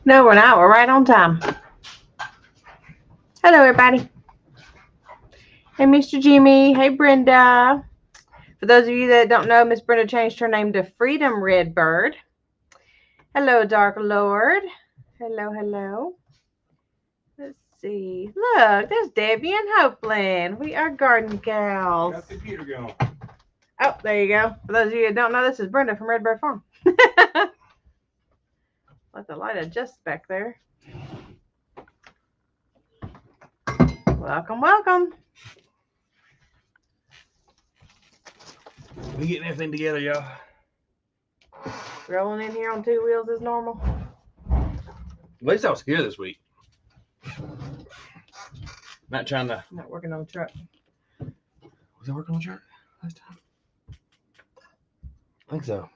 No, we're not. We're right on time. Hello, everybody. Hey, Mr. Jimmy. Hey, Brenda. For those of you that don't know, Miss Brenda changed her name to Freedom Redbird. Hello, Dark Lord. Hello. Let's see. Look, there's Debbie and Hopeland. We are garden gals. Got the computer going. Oh, there you go. For those of you that don't know, this is Brenda from Redbird Farm. Let the light adjust back there. Welcome. We getting everything together, y'all. Rolling in here on two wheels is normal. At least I was here this week. Not trying to. Not working on the truck. Was I working on the truck last time? I think so.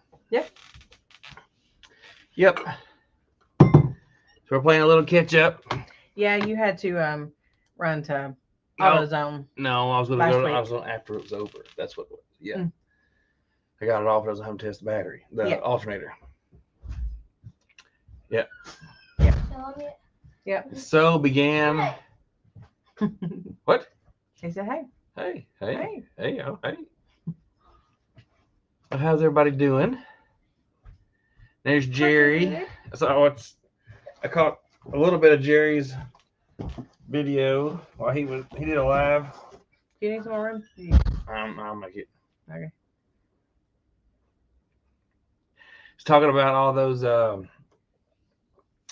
Yep. So we're playing a little catch up. Yeah, you had to run to AutoZone. No, I was going to go. I was going after it was over. That's what it was. Yeah. I got it off. I was home to test the battery, the alternator. Yep. So began. What? He said, Hey. Oh, hey. Well, how's everybody doing? There's Jerry. So I caught a little bit of Jerry's video while he did a live. Do you need some more room? I'll make it. Okay. He's talking about all those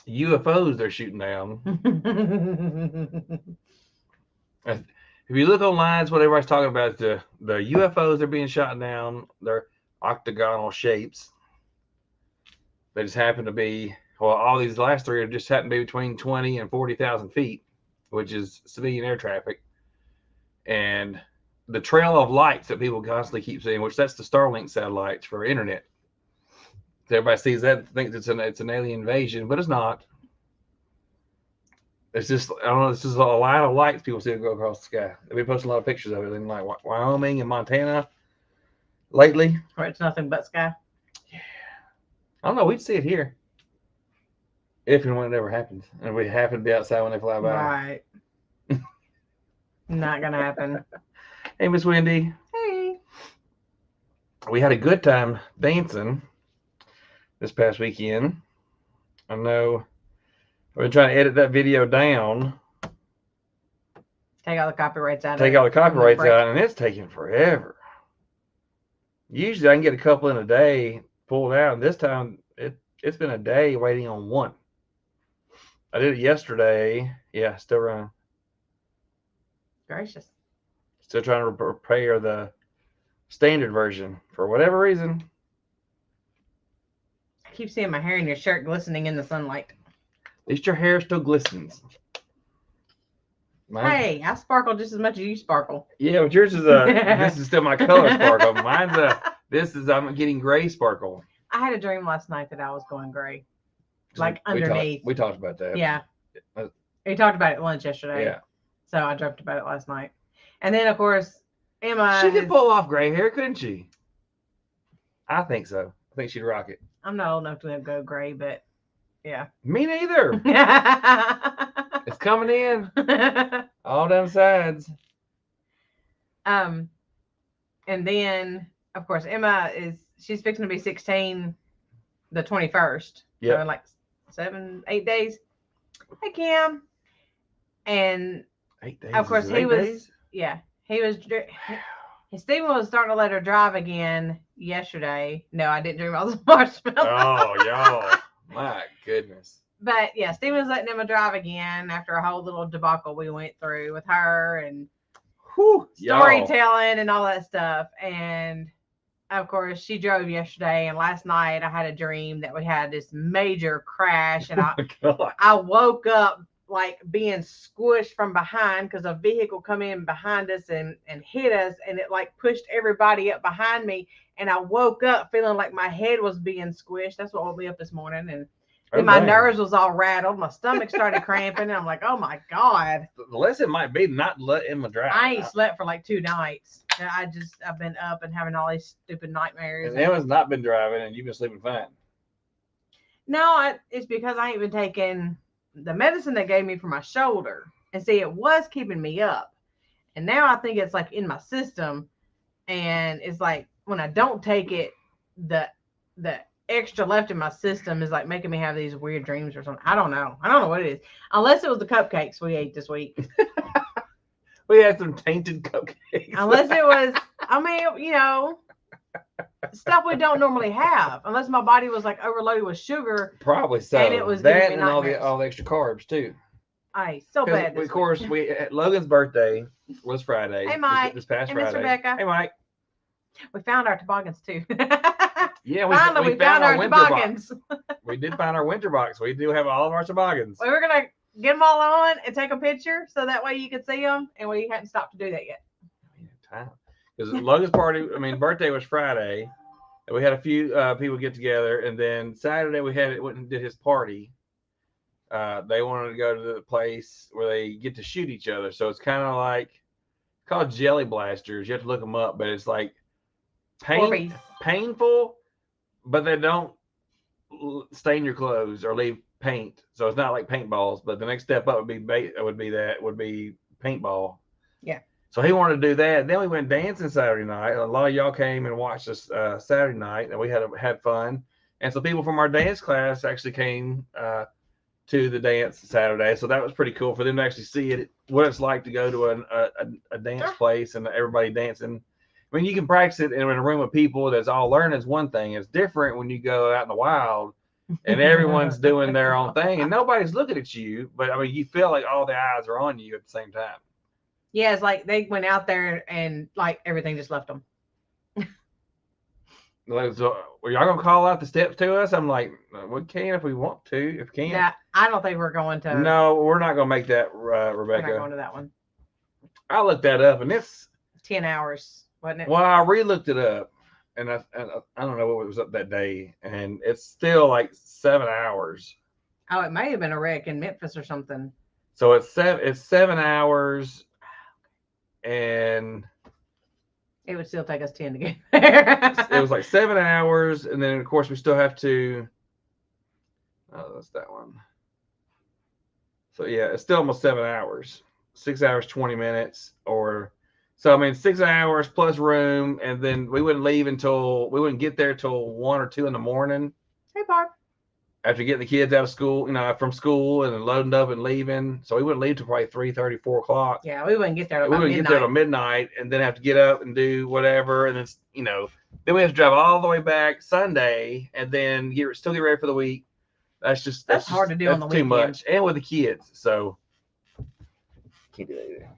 UFOs they're shooting down. If you look online, it's what everybody's talking about. The UFOs that are being shot down. They're octagonal shapes. They just happen to be, all these last three just happen to be between 20 and 40,000 feet, which is civilian air traffic. And the trail of lights that people constantly keep seeing, which that's the Starlink satellites for internet. So everybody sees that, thinks it's an alien invasion, but it's not. It's just, I don't know, it's just a line of lights people see go across the sky. They've been posting a lot of pictures of it in like Wyoming and Montana lately. Where it's nothing but sky. Yeah. I don't know, we'd see it here. If and when it ever happens. And we happen to be outside when they fly by. Right. Not going to happen. Hey, Miss Wendy. Hey. We had a good time dancing this past weekend. I know. We're trying to edit that video down. Take all the copyrights out. Take all the copyrights out, and it's taking forever. Usually I can get a couple in a day pulled out, and this time it's been a day waiting on one. I did it yesterday. Yeah, still running. Gracious. Still trying to prepare the standard version for whatever reason. I keep seeing my hair in your shirt glistening in the sunlight. At least your hair still glistens. Hey, I sparkle just as much as you sparkle. Yeah, but yours is this is still my color sparkle. Mine's I'm getting gray sparkle. I had a dream last night that I was going gray. Like underneath. We talked about that. Yeah. We talked about it at lunch yesterday. Yeah. So I dreamt about it last night. And then, of course, Emma. She could pull off gray hair, couldn't she? I think so. I think she'd rock it. I'm not old enough to go gray, but yeah. Me neither. It's coming in. All down sides. And then, of course, Emma she's fixing to be 16 the 21st. Yeah. So in like 8 days. Hey, Kim. And 8 days. of course, he was Stephen was starting to let her drive again yesterday. No, I didn't dream all the marshmallows. Oh, y'all. My goodness. But yeah, Stephen was letting Emma drive again after a whole little debacle we went through with her and storytelling and all that stuff. And of course, she drove yesterday, and last night I had a dream that we had this major crash, and I woke up like being squished from behind because a vehicle come in behind us and hit us, and it like pushed everybody up behind me, and I woke up feeling like my head was being squished. That's what woke me up this morning, and my nerves was all rattled. My stomach started cramping, and I'm like, oh my God. The lesson might be not let Emma drive. I ain't slept for like 2 nights. I've been up and having all these stupid nightmares. And Emma's not been driving, and you've been sleeping fine. No, it's because I ain't been taking the medicine they gave me for my shoulder. And see, it was keeping me up. And now I think it's like in my system. And it's like when I don't take it, the extra left in my system is like making me have these weird dreams or something. I don't know. I don't know what it is. Unless it was the cupcakes we ate this week. We had some tainted cupcakes. Unless it was, I mean, stuff we don't normally have. Unless my body was like overloaded with sugar. Probably so. And it was that and all the extra carbs too. So bad. Of course, Logan's birthday was Friday. Hey, Mike. This past hey, Friday. Miss Rebecca. Hey, Mike. We found our toboggans too. Yeah, we found our toboggans. We did find our winter box. We do have all of our toboggans. We were gonna get them all on and take a picture so that way you could see them, and we hadn't stopped to do that yet. Time because Logan's birthday was Friday, and we had a few people get together, and then Saturday we went and did his party. They wanted to go to the place where they get to shoot each other, so it's kind of like called Jelly Blasters. You have to look them up, but it's like painful, but they don't stain your clothes or leave paint. So it's not like paintballs, but the next step up would be paintball. Yeah. So he wanted to do that. Then we went dancing Saturday night. A lot of y'all came and watched us Saturday night, and we had fun. And so people from our dance class actually came to the dance Saturday. So that was pretty cool for them to actually see what it's like to go to a dance place and everybody dancing. I mean, you can practice it in a room of people that's all learning is one thing. It's different when you go out in the wild and everyone's doing their own thing and nobody's looking at you. But I mean, you feel like all the eyes are on you at the same time. Yeah, it's like they went out there and like everything just left them. So, are y'all gonna call out the steps to us? I'm like, we can if we want to. If we can. Yeah, I don't think we're going to. No, we're not gonna make that, Rebecca. We're not going to that one. I looked that up, and it's 10 hours, wasn't it? Well, I re-looked it up, and I don't know what was up that day, and it's still like 7 hours. Oh, it may have been a wreck in Memphis or something. So it's 7 hours, and it would still take us 10 to get there. It was like 7 hours, and then of course we still have to. Oh, that's that one. So yeah, it's still almost 7 hours. 6 hours 20 minutes, so I mean 6 hours plus room, and then we wouldn't get there till 1 or 2 in the morning. Hey, Barb. After getting the kids out of school, from school, and then loading up and leaving. So we wouldn't leave till probably 3:30, 4 o'clock. Yeah, we wouldn't get there. Get there till midnight, and then have to get up and do whatever, and then then we have to drive all the way back Sunday, and then still get ready for the week. That's hard to do on the weekend. Too much, and with the kids, so can't do that either.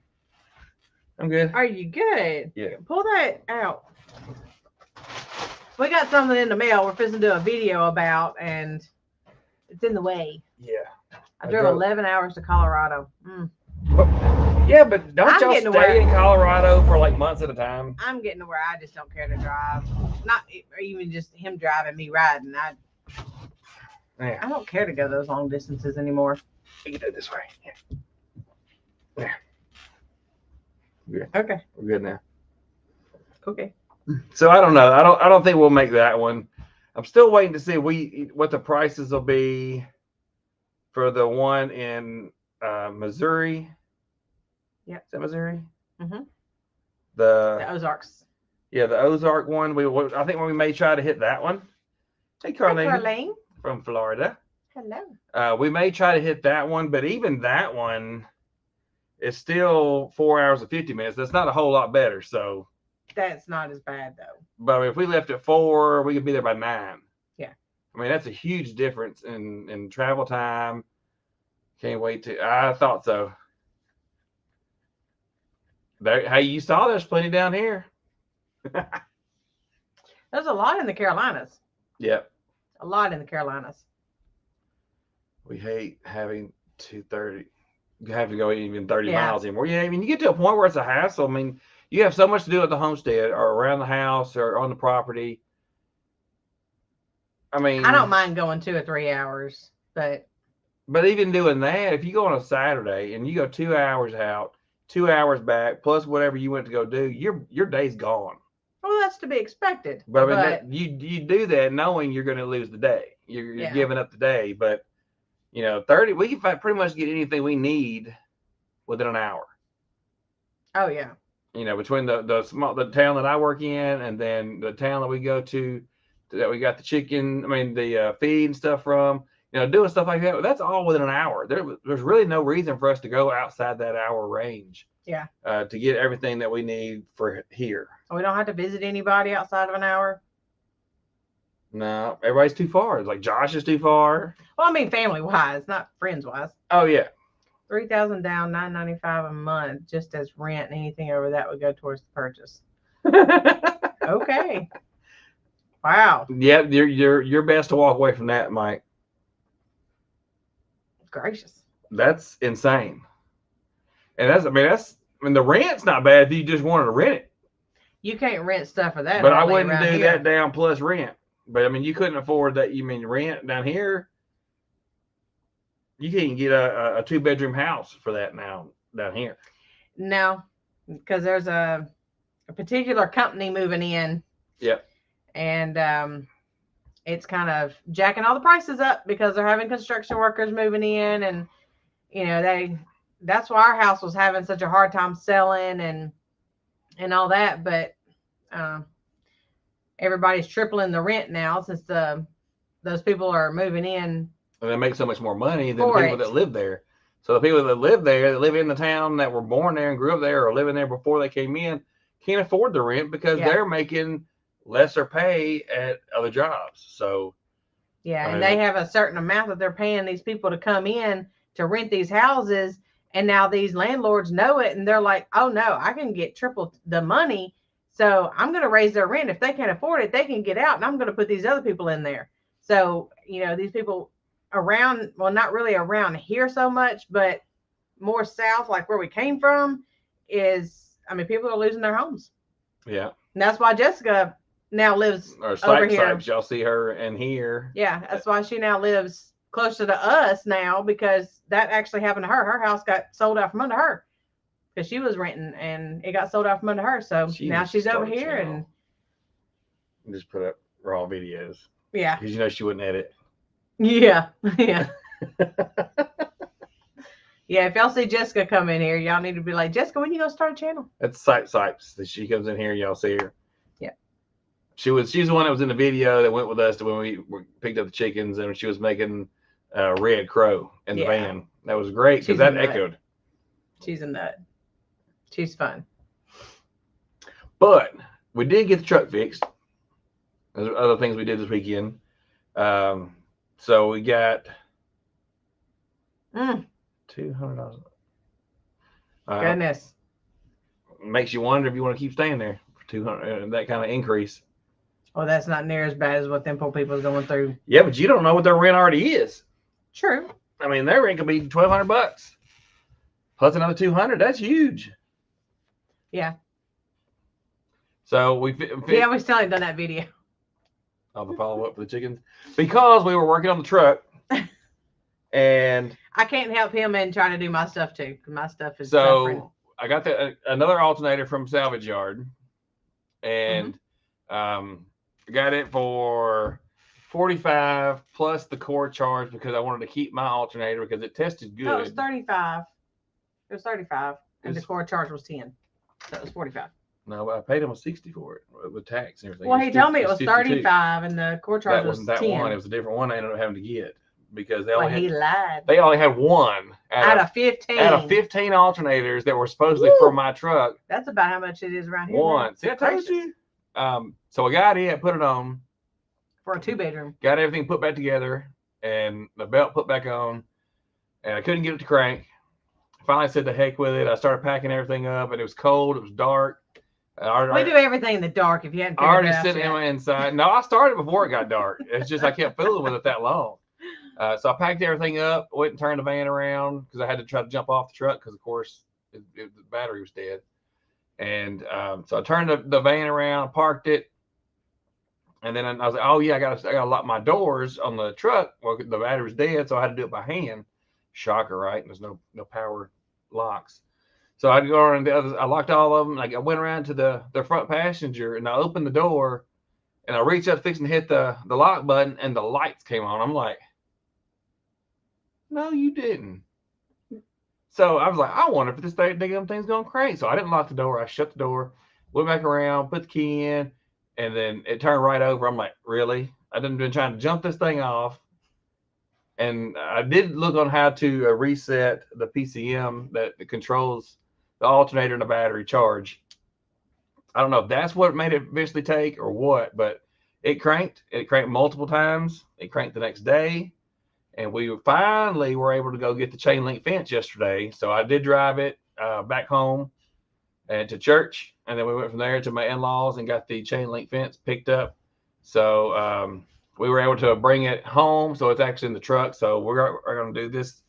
I'm good. Are you good? Yeah. Pull that out. We got something in the mail we're fixing to do a video about, and it's in the way. Yeah. I drove 11 hours to Colorado. Yeah, but don't y'all stay in Colorado for like months at a time? I'm getting to where I just don't care to drive. Not even just him driving, me riding. I don't care to go those long distances anymore. You can do it this way. Yeah. Yeah. Okay. We're good now. Okay. So I don't know. I don't think we'll make that one. I'm still waiting to see what the prices will be for the one in Missouri. Yeah. Is that Missouri? Mm-hmm. The Ozarks. Yeah, the Ozark one. I think we may try to hit that one. Hey, Carlene. Hi, Carlene. From Florida. Hello. We may try to hit that one, but even that one is still 4 hours and 50 minutes. That's not a whole lot better. So that's not as bad though. But if we left at 4, we could be there by 9. Yeah. I mean, that's a huge difference in travel time. Can't wait to. I thought so. Hey, you saw there's plenty down here. There's a lot in the Carolinas. Yep. A lot in the Carolinas. We hate having you have to go even 30 miles anymore. Yeah, I mean, you get to a point where it's a hassle. I mean, you have so much to do at the homestead or around the house or on the property. I mean, I don't mind going 2 or 3 hours, but even doing that, if you go on a Saturday and you go 2 hours out, 2 hours back, plus whatever you went to go do, your day's gone. Well, that's to be expected. But I mean, you do that knowing you're going to lose the day. You're giving up the day. But 30, we can pretty much get anything we need within an hour. Oh yeah. Between the town that I work in and then the town that we go to, that we got the feed and stuff from, doing stuff like that. That's all within an hour. There's really no reason for us to go outside that hour range. Yeah. To get everything that we need for here. We don't have to visit anybody outside of an hour. No, everybody's too far. It's like Josh is too far. Well, I mean, family wise, not friends wise. Oh yeah. 3,000 down, $995 a month, just as rent, and anything over that would go towards the purchase. Okay. Wow. Yep, you're best to walk away from that, Mike. Gracious. That's insane. And the rent's not bad if you just wanted to rent it. You can't rent stuff for that. But I wouldn't do that down plus rent. But I mean, you couldn't afford that. You mean rent down here? You can't get a 2-bedroom house for that now down here. No, because there's a particular company moving in. Yep. And it's kind of jacking all the prices up because they're having construction workers moving in, and that's why our house was having such a hard time selling and all that. But everybody's tripling the rent now since those people are moving in. And they make so much more money than the people that live there. So the people that live there, that live in the town, that were born there and grew up there or living there before they came in, can't afford the rent because they're making lesser pay at other jobs. So and they have a certain amount that they're paying these people to come in to rent these houses. And now these landlords know it, and they're like, oh no, I can get triple the money. So I'm going to raise their rent. If they can't afford it, they can get out, and I'm going to put these other people in there. So, these people around, well, not really around here so much, but more south, like where we came from, people are losing their homes. Yeah. And that's why Jessica now lives over here. Sipes, y'all see her in here. Yeah, that's why she now lives closer to us now, because that actually happened to her. Her house got sold out from under her because she was renting, and it got sold out from under her. So now she's over here and just put up raw videos. Yeah. Because she wouldn't edit. Yeah. Yeah. Yeah, if y'all see Jessica come in here, y'all need to be like, Jessica, when you gonna start a channel? That's Sipes. That she comes in here, y'all see her. Yeah. She's the one that was in the video that went with us to when we picked up the chickens, and she was making Red Crow in the van. That was great because that echoed. She's a nut. She's fun. But we did get the truck fixed. There's other things we did this weekend. So we got $200. Goodness. Makes you wonder if you want to keep staying there for $200. That kind of increase. Well, that's not near as bad as what them poor people's going through. Yeah, but you don't know what their rent already is. True. I mean, their rent could be $1,200 plus another $200. That's huge. Yeah. So we still ain't done that video. The follow up for the chickens, because we were working on the truck, and I can't help him in trying to do my stuff too, because my stuff is so suffering. I got another alternator from Salvage Yard, and got it for $45 plus the core charge because I wanted to keep my alternator because it tested good. No, it was $35. It was $35, and the core charge was $10, so it was $45. No, I paid him $60 for it with tax and everything. Well, he told me it was $35, and the core charge was $10. That wasn't that one. It was a different one I ended up having to get because he lied. They only had one out of 15. Out of 15 alternators that were supposedly for my truck. That's about how much it is around here. One. See, I told you. So I got it, put it on for a 2-bedroom. Got everything put back together, and the belt put back on, and I couldn't get it to crank. Finally, I said the heck with it. I started packing everything up, and it was cold. It was dark. We do everything in the dark. If you hadn't already sitting inside. No, I started before it got dark. It's just I kept fooling with it that long. So I packed everything up, went and turned the van around because I had to try to jump off the truck because, of course, the battery was dead. And so I turned the van around, parked it, and then I was like, "Oh yeah, I gotta lock my doors on the truck." Well, the battery was dead, so I had to do it by hand. Shocker, right? There's no power locks. So I'd go around the others. I locked all of them. Like I went around to the front passenger and I opened the door and I reached up fixing to hit the lock button and the lights came on. I'm like, no, you didn't. So I was like, I wonder if this damn thing's going crazy. So I didn't lock the door. I shut the door, went back around, put the key in, and then it turned right over. I'm like, really? I didn't been trying to jump this thing off. And I did look on how to reset the PCM that controls the alternator and the battery charge. I don't know if that's what made it eventually take or what, but it cranked. It cranked multiple times. It cranked the next day. And we finally were able to go get the chain link fence yesterday. So I did drive it back home and to church. And then we went from there to my in-laws and got the chain link fence picked up. So we were able to bring it home. So it's actually in the truck. So we're going to do this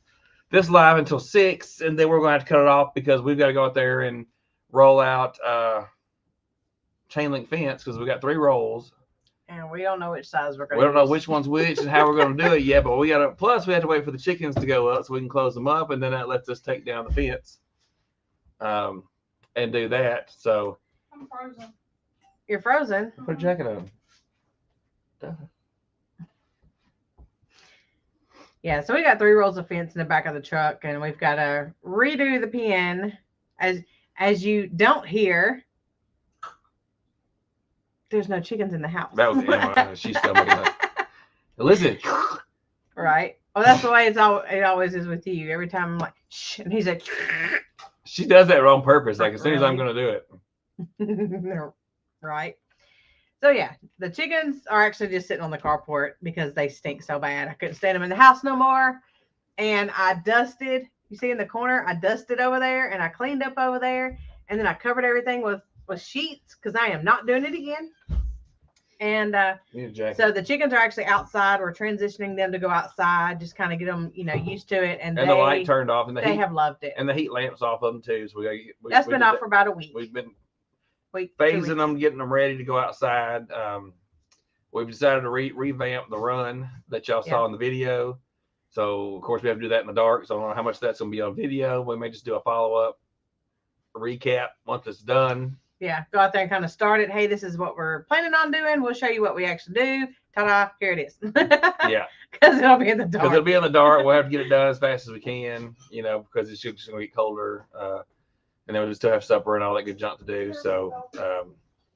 live until 6. And then we're going to have to cut it off because we've got to go out there and roll out chain link fence because we got 3 rolls. And we don't know which size we're going to We don't know which one's which and how we're going to do it yet, but we have to wait for the chickens to go up so we can close them up, and then that lets us take down the fence and do that. So I'm frozen. You're frozen. Put a jacket on. Yeah, so we got 3 rolls of fence in the back of the truck, and we've got to redo the pen. As you don't hear, there's no chickens in the house. That was Emma. She's still making that. Listen. Right. Well, that's the way it always is with you. Every time I'm like, shh, and he's like, she does that on purpose. Like as soon as I'm going to do it. Right. So yeah, the chickens are actually just sitting on the carport because they stink so bad. I couldn't stand them in the house no more. And I dusted, you see in the corner, I dusted over there and I cleaned up over there. And then I covered everything with sheets because I am not doing it again. And so the chickens are actually outside. We're transitioning them to go outside, just kind of get them, used to it. And the light turned off, and they have loved it. And the heat lamps off of them too. So that's been off for about a week. We've been phasing them, getting them ready to go outside. We've decided to revamp the run that y'all saw in the video. So of course we have to do that in the dark. So I don't know how much that's going to be on video. We may just do a follow-up recap once it's done. Yeah, go out there and kind of start it. Hey, this is what we're planning on doing. We'll show you what we actually do. Ta-da, here it is. Yeah. Because it'll be in the dark. Because it'll be in the dark. We'll have to get it done as fast as we can, because it's just going to get colder. And then we'll still have supper and all that good junk to do. So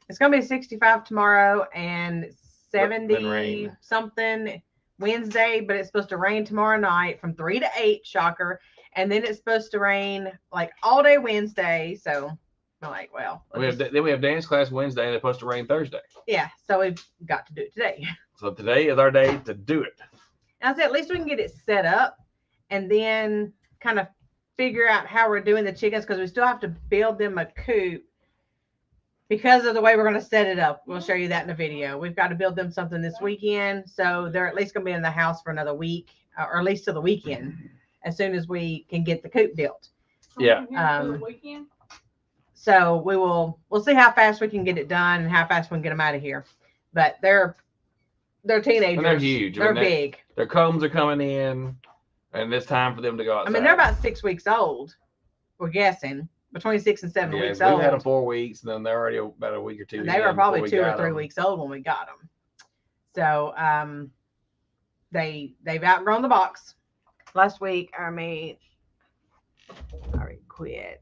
it's going to be 65 tomorrow and 70 something Wednesday, but it's supposed to rain tomorrow night from 3 to 8, shocker. And then it's supposed to rain like all day Wednesday. So I'm like, well, we have dance class Wednesday and it's supposed to rain Thursday. Yeah, so we've got to do it today. So today is our day to do it. And I said, at least we can get it set up and then kind of figure out how we're doing the chickens because we still have to build them a coop because of the way we're going to set it up. We'll show you that in a video. We've got to build them something this weekend. So they're at least going to be in the house for another week or at least till the weekend as soon as we can get the coop built. Yeah. So we'll see how fast we can get it done and how fast we can get them out of here. But they're teenagers. And they're huge. They're big. Their combs are coming in, and it's time for them to go outside. I mean, they're about 6 weeks old. We're guessing between 6 and 7 weeks old. We've had them 4 weeks, and then they're already about a week or two. And they were probably 2 or 3 weeks old when we got them. So they've outgrown the box. Last week, I quit.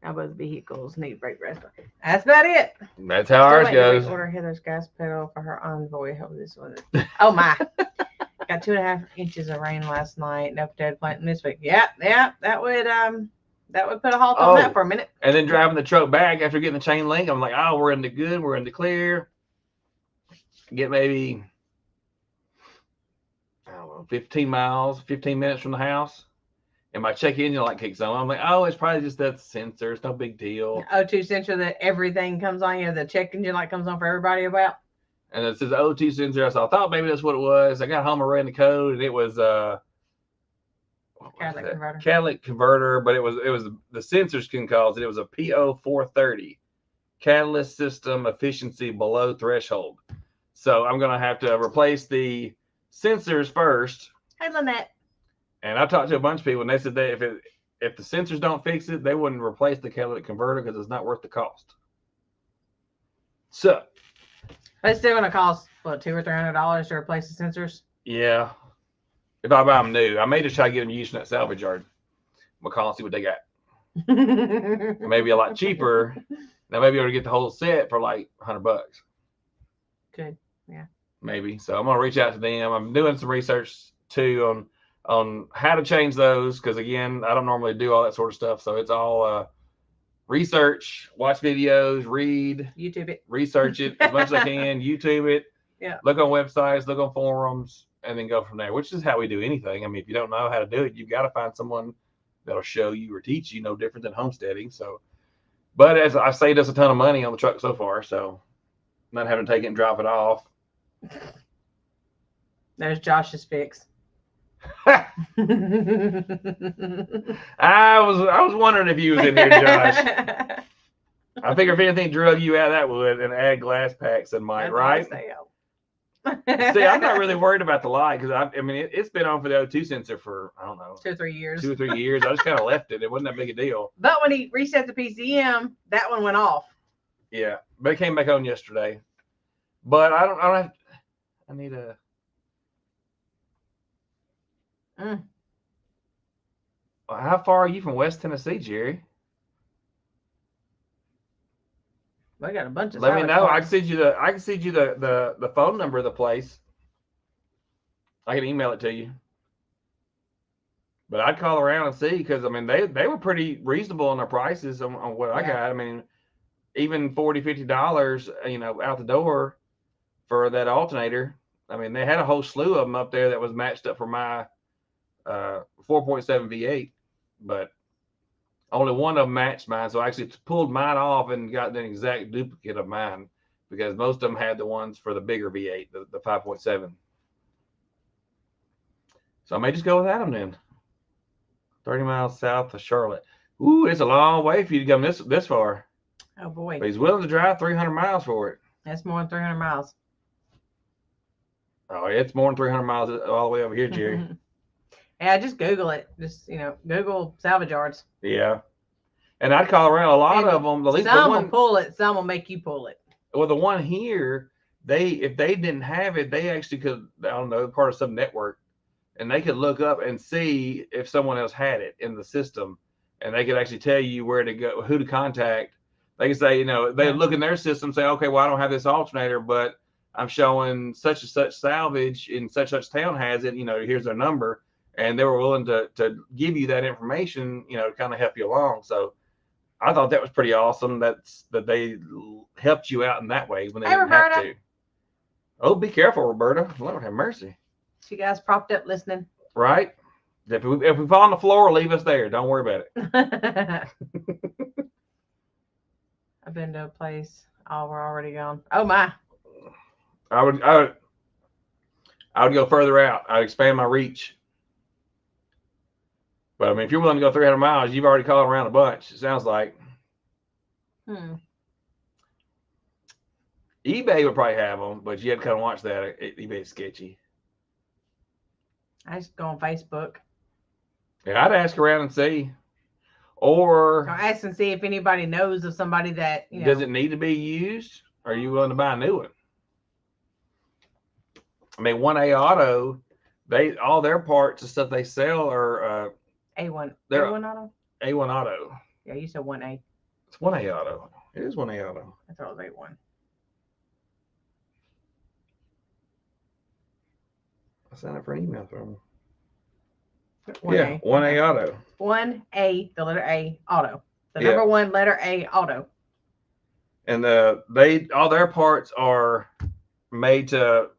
Now both vehicles need brake rest. That's about it. That's how ours goes. Order Heather's gas pedal for her Envoy. Hope this one. Oh my! Got 2.5 inches of rain last night. No potato planting this week. Yeah. That would put a halt on that for a minute. And then driving the truck back after getting the chain link, I'm like, oh, we're in the good. We're in the clear. Get maybe 15 minutes from the house. And my check engine light kicks on. I'm like, oh, it's probably just that sensor. It's no big deal. O2 sensor that everything comes on. The check engine light comes on for everybody about. And it says O2 sensor. So I thought maybe that's what it was. I got home and ran the code, and it was catalytic converter. But it was the sensors can cause it. It was a PO430, catalyst system efficiency below threshold. So I'm gonna have to replace the sensors first. Hey, Lynette. And I talked to a bunch of people, and they said that if the sensors don't fix it, they wouldn't replace the catalytic converter because it's not worth the cost. So it's still gonna cost what, $200 or $300 to replace the sensors. Yeah, if I buy them new, I may just try to get them used in that salvage yard. We'll call and see what they got. Maybe a lot cheaper. Now maybe able to get the whole set for like $100. Good, yeah. Maybe. So I'm gonna reach out to them. I'm doing some research too on how to change those because again, I don't normally do all that sort of stuff. So it's all research, watch videos, read, YouTube it, research it as much as I can, YouTube it. Yeah. Look on websites, look on forums, and then go from there. Which is how we do anything. I mean, if you don't know how to do it, you've got to find someone that'll show you or teach you. No different than homesteading. So, but as I saved us a ton of money on the truck so far, so not having to take it and drop it off. There's Josh's fix. I was wondering if you was in here, Josh. I figure if anything drug you out, that would, and add glass packs and might, right? See, I'm not really worried about the light because I mean it's been on for the O2 sensor for I don't know 2 or 3 years. 2 or 3 years. I just kind of left it. It wasn't that big a deal. But when he reset the PCM, that one went off. Yeah, but it came back on yesterday. But I don't have. I need a. How far are you from West Tennessee, Jerry? We got a bunch of. Let me know. I can send you the phone number of the place. I can email it to you. But I'd call around and see because I mean they were pretty reasonable on their prices on what I got. I mean, even $40-$50, out the door for that alternator. I mean, they had a whole slew of them up there that was matched up for my 4.7 V8, but only one of them matched mine. So I actually pulled mine off and got an exact duplicate of mine because most of them had the ones for the bigger V8, the 5.7. So I may just go without them then. 30 miles south of Charlotte. Ooh, it's a long way for you to come this far. Oh boy. But he's willing to drive 300 miles for it. That's more than 300 miles. Oh, it's more than 300 miles all the way over here, Jerry. Yeah, just Google it. Just, Google salvage yards. Yeah. And I'd call around a lot of them. At least some will pull it. Some will make you pull it. Well, the one here, if they didn't have it, they actually could, I don't know, part of some network, and they could look up and see if someone else had it in the system, and they could actually tell you where to go, who to contact. They could say, they look in their system, say, okay, well, I don't have this alternator, but I'm showing such and such salvage in such town has it, here's their number. And they were willing to give you that information, to kind of help you along. So I thought that was pretty awesome that they helped you out in that way when they didn't have to. Oh, be careful, Roberta. Lord have mercy. She guys propped up listening. Right? If we fall on the floor, leave us there. Don't worry about it. I've been to a place. Oh, we're already gone. Oh my. I would go further out. I'd expand my reach. But I mean, if you're willing to go 300 miles, you've already called around a bunch. It sounds like. eBay would probably have them, but you had to kind of watch that. eBay's sketchy. I just go on Facebook. Yeah, I'd ask around and see. Or ask and see if anybody knows of somebody that does it need to be used? Or are you willing to buy a new one? I mean, 1A Auto, all their parts and stuff they sell are A1. A1 Auto? A1 Auto. Yeah, you said 1A. It's 1A Auto. It is 1A Auto. I thought it was A1. I signed up for an email from them. 1A. Yeah, 1A Auto. 1A, the letter A, Auto. The number one letter A, Auto. And all their parts are made to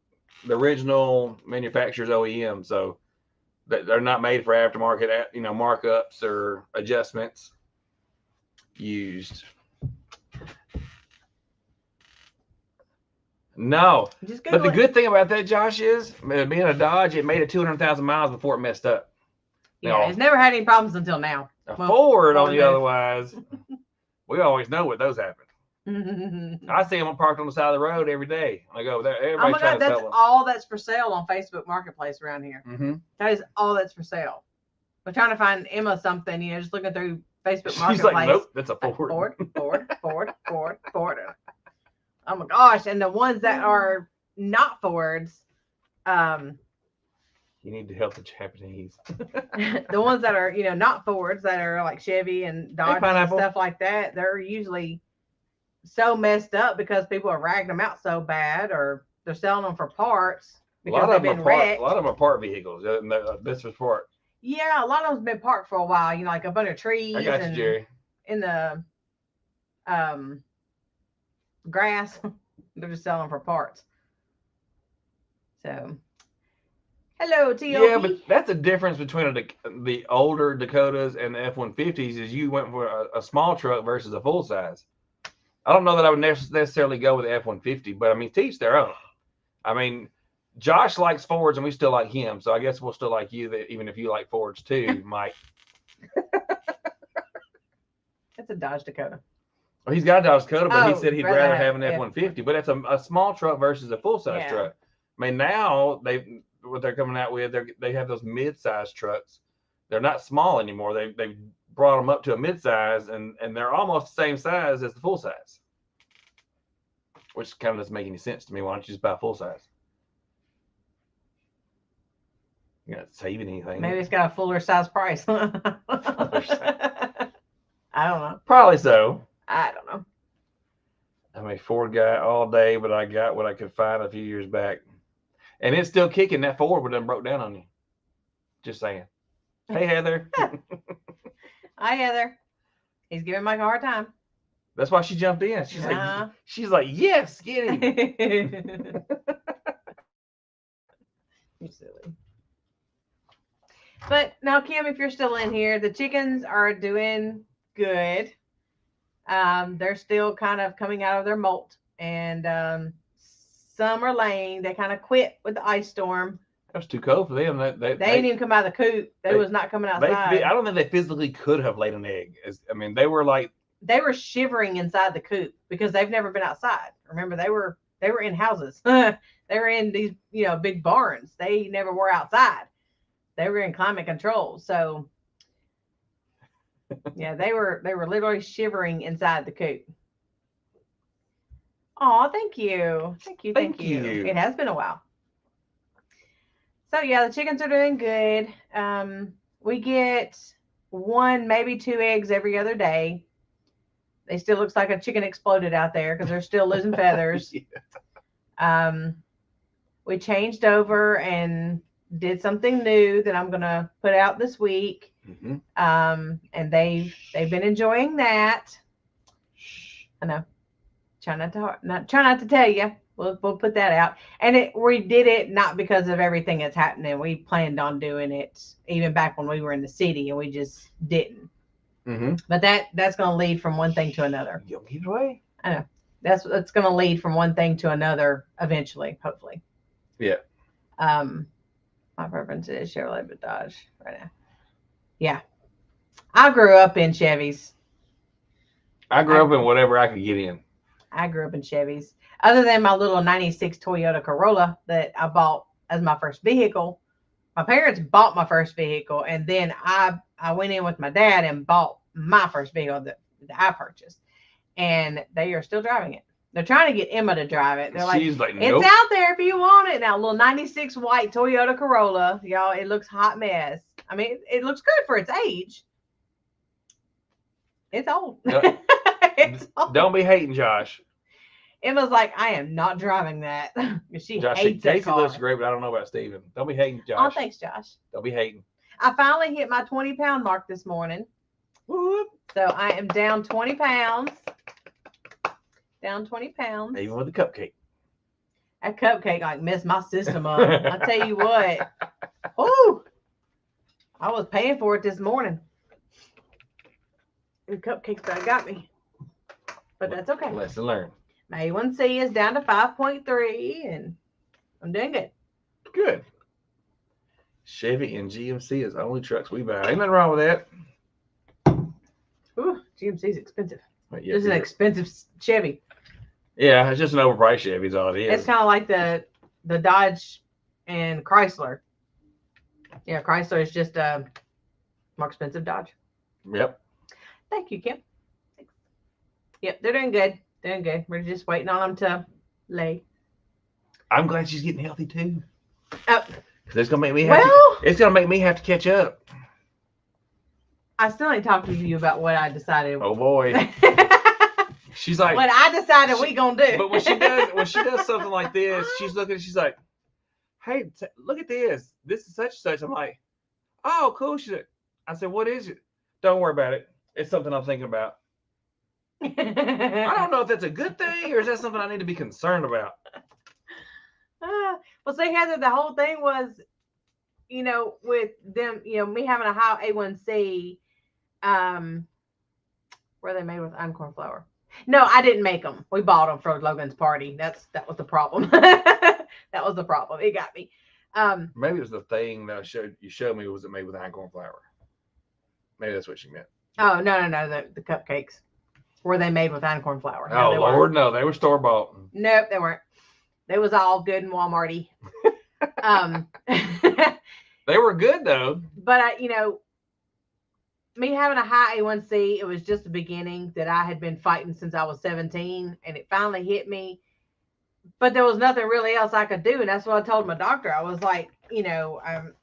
the original manufacturer's OEM, so they're not made for aftermarket, markups or adjustments used. No, but the good thing about that, Josh, is being a Dodge, it made it 200,000 miles before it messed up. Yeah, it's never had any problems until now. A Ford, on the otherwise, we always know what those happen. I see them parked on the side of the road every day. I go there. Everybody's trying to sell them. That's all that's for sale on Facebook Marketplace around here. Mm-hmm. That is all that's for sale. was trying to find Emma something, just looking through Facebook Marketplace. She's like, nope, that's a Ford. Ford. Oh my gosh. And the ones that are not Fords, you need to help the Japanese. The ones that are, not Fords, that are like Chevy and Dodge and stuff like that, they're usually so messed up because people are ragging them out so bad, or they're selling them for parts because they've been wrecked. A lot of them are part vehicles. This was part. Yeah, a lot of them's been parked for a while, like up under trees. I got you, Jerry. In the grass. They're just selling for parts. So, hello, TLP. Yeah, but that's the difference between the older Dakotas and the F-150s is you went for a small truck versus a full size. I don't know that I would necessarily go with the F-150, but I mean, teach their own. I mean, Josh likes Fords and we still like him, so I guess we'll still like you, even if you like Fords too, Mike. That's a Dodge Dakota. Well, he's got a Dodge Dakota, but he said he'd rather have an F-150. But it's a small truck versus a full-size truck. I mean, now what they're coming out with, they have those mid-size trucks. They're not small anymore. They've brought them up to a mid-size, and they're almost the same size as the full-size, which kind of doesn't make any sense to me. Why don't you just buy full-size? You're not saving anything. Maybe it's got a fuller size price. I don't know. Probably so. I don't know. I'm a Ford guy all day, but I got what I could find a few years back. And it's still kicking. That Ford would have broke down on you. Just saying. Hey, Heather. Hi, Heather. He's giving Mike a hard time. That's why she jumped in. She's like, yes, get him. You're silly. But now, Kim, if you're still in here, the chickens are doing good. They're still kind of coming out of their molt, and some are laying. They kind of quit with the ice storm. It was too cold for them. They didn't even come out of the coop. They was not coming outside. I don't think they physically could have laid an egg. I mean, they were shivering inside the coop because they've never been outside. Remember, they were in houses. They were in these big barns. They never were outside. They were in climate control. So yeah, they were literally shivering inside the coop. Oh, thank you. Thank you. It has been a while. So yeah, the chickens are doing good. We get 1, maybe 2 eggs every other day. They still looks like a chicken exploded out there because they're still losing feathers. Yeah. We changed over and did something new that I'm gonna put out this week. Mm-hmm. And they've been enjoying that. I know. Try not to tell you. We'll put that out. And we did it not because of everything that's happening. We planned on doing it even back when we were in the city, and we just didn't. Mm-hmm. But that's going to lead from one thing to another. You'll give it away. I know. That's going to lead from one thing to another eventually, hopefully. Yeah. My preference is Chevrolet, but Dodge right now. Yeah. I grew up in Chevys. I grew up in whatever I could get in. I grew up in Chevys. Other than my little 96 Toyota Corolla that I bought as my first vehicle. My parents bought my first vehicle, and then I went in with my dad and bought my first vehicle that I purchased. And they are still driving it. They're trying to get Emma to drive it. They're like, nope. It's out there if you want it. Now, little 96 white Toyota Corolla, y'all, it looks hot mess. I mean, it looks good for its age. It's old. Don't be hating, Josh. Emma's like, I am not driving that. She hates that Casey car. Looks great, but I don't know about Steven. Don't be hating, Josh. Oh, thanks, Josh. Don't be hating. I finally hit my 20-pound mark this morning. Whoop. So I am down 20 pounds. Down 20 pounds. Even with the cupcake. That cupcake like messed my system up. I tell you what. Whoo! I was paying for it this morning. The cupcakes that got me. But that's okay. Lesson learned. My A1C is down to 5.3, and I'm doing good. Good. Chevy and GMC is the only trucks we buy. Ain't nothing wrong with that. Ooh, GMC's expensive. This is an expensive Chevy. Yeah, it's just an overpriced Chevy is all it is. It's kind of like the Dodge and Chrysler. Yeah, Chrysler is just a More expensive Dodge. Yep. Thank you, Kim. Thanks. Yep, they're doing good. Doing good. We're just waiting on them to lay. I'm glad she's getting healthy too. Oh. Because it's gonna make me have to catch up. I still ain't talking to you about what I decided. Oh boy. She's like, what I decided we gonna do. But when she does something like this, she's looking. She's like, "Hey, look at this. This is such and such." I'm like, "Oh, cool." I said, "What is it?" Don't worry about it. It's something I'm thinking about. I don't know if that's a good thing or is that something I need to be concerned about. Well, see, Heather, the whole thing was, with them, me having a high A1C, were they made with einkorn flour? No, I didn't make them. We bought them for Logan's party. That was the problem. That was the problem. It got me. Maybe it was the thing that you showed me. Was it made with einkorn flour? Maybe that's what she meant. Oh no, the cupcakes. Were they made with einkorn flour? No, Lord, no, they were store bought. Nope, they weren't. They was all good and Walmarty. They were good though. But me having a high A1C, it was just the beginning that I had been fighting since I was 17, and it finally hit me. But there was nothing really else I could do, and that's what I told my doctor. I was like, I'm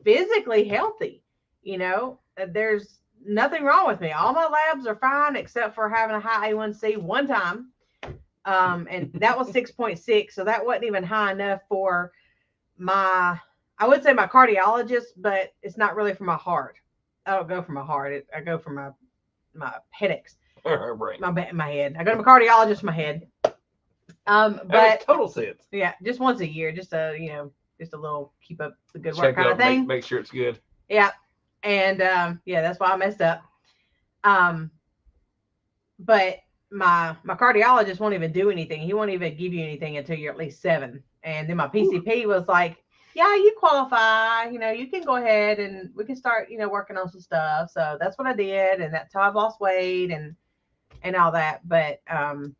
physically healthy. There's nothing wrong with me. All my labs are fine except for having a high A1C one time. And that was 6.6, so that wasn't even high enough for I would say my cardiologist, but it's not really for my heart. I don't go for my heart. I go for my headaches. Right. My head. I go to my cardiologist for my head. But that makes total sense. Yeah, just once a year, just a little keep up the good work kind of thing. Make sure it's good. Yeah. And that's why I messed up. But my cardiologist won't even do anything. He won't even give you anything until you're at least 7. And then my PCP was like, yeah, you qualify, you can go ahead and we can start, working on some stuff. So that's what I did. And that's how I've lost weight and all that. But I'm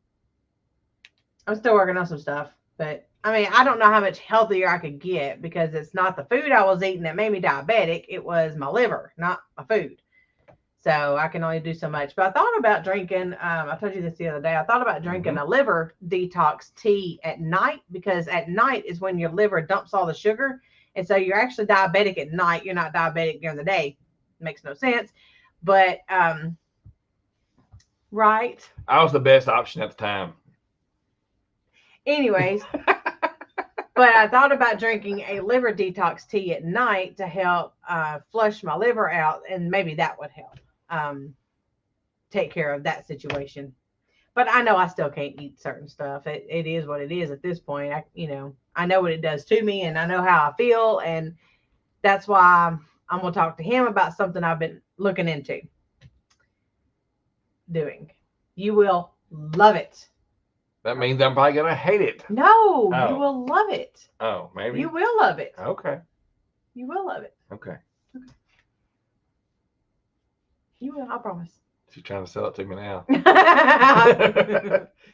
still working on some stuff. But I don't know how much healthier I could get because it's not the food I was eating that made me diabetic. It was my liver, not my food. So I can only do so much. But I thought about drinking, I told you this the other day, I thought about drinking a liver detox tea at night because at night is when your liver dumps all the sugar. And so you're actually diabetic at night. You're not diabetic during the day. It makes no sense. But, right. I was the best option at the time. Anyways, but I thought about drinking a liver detox tea at night to help flush my liver out. And maybe that would help. Take care of that situation. But I know I still can't eat certain stuff. It is what it is at this point. I know what it does to me and I know how I feel. And that's why I'm going to talk to him about something I've been looking into doing. You will love it. That means I'm probably going to hate it. No, You will love it. Oh, maybe. You will love it. Okay. You will love it. Okay. You will, I promise. She's trying to sell it to me now.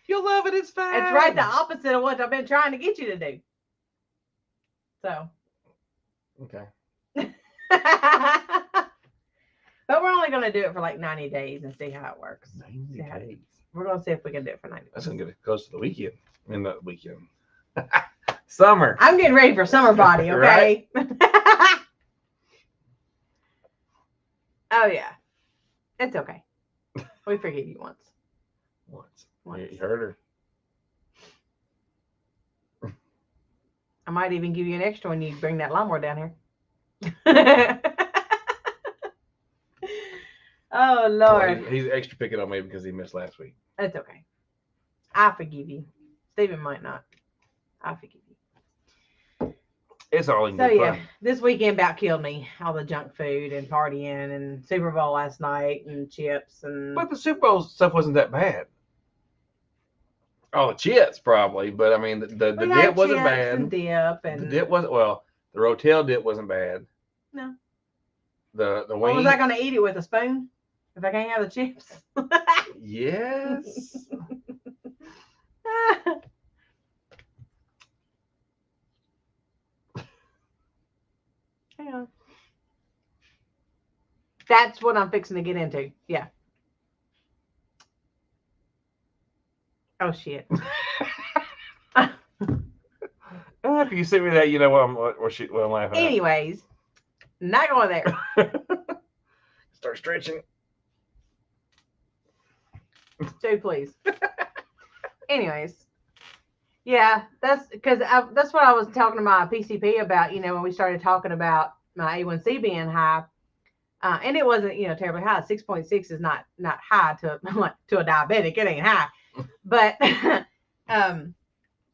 You'll love it. It's fine. It's right the opposite of what I've been trying to get you to do. So. Okay. But we're only going to do it for like 90 days and see how it works. 90 days. We're going to see if we can do it for 90 days. That's going to get close to the weekend. Not weekend. Summer. I'm getting ready for summer body, okay? Right? Oh, yeah. It's okay. We forgive you once. Once. You heard her. I might even give you an extra when you bring that lawnmower down here. Oh, Lord. Well, he's extra picking on me because he missed last week. It's okay. I forgive you. Stephen might not. I forgive you. It's all in good fun. This weekend about killed me. All the junk food and partying and Super Bowl last night and chips and. But the Super Bowl stuff wasn't that bad. Oh, the chips probably, but the dip wasn't bad. And dip and the dip wasn't the Rotel dip wasn't bad. No. The wing. Well, was I going to eat it with a spoon if I can't have the chips? Yes. Hang on. That's what I'm fixing to get into. Yeah. Oh shit. If you send me that, you know what I'm laughing at. Anyways, not going there. Start stretching. Joe, please. Anyways, yeah, that's because that's what I was talking to my PCP about. You know, when we started talking about my A1C being high, and it wasn't, you know, terribly high. 6.6 is not high to a diabetic. It ain't high, but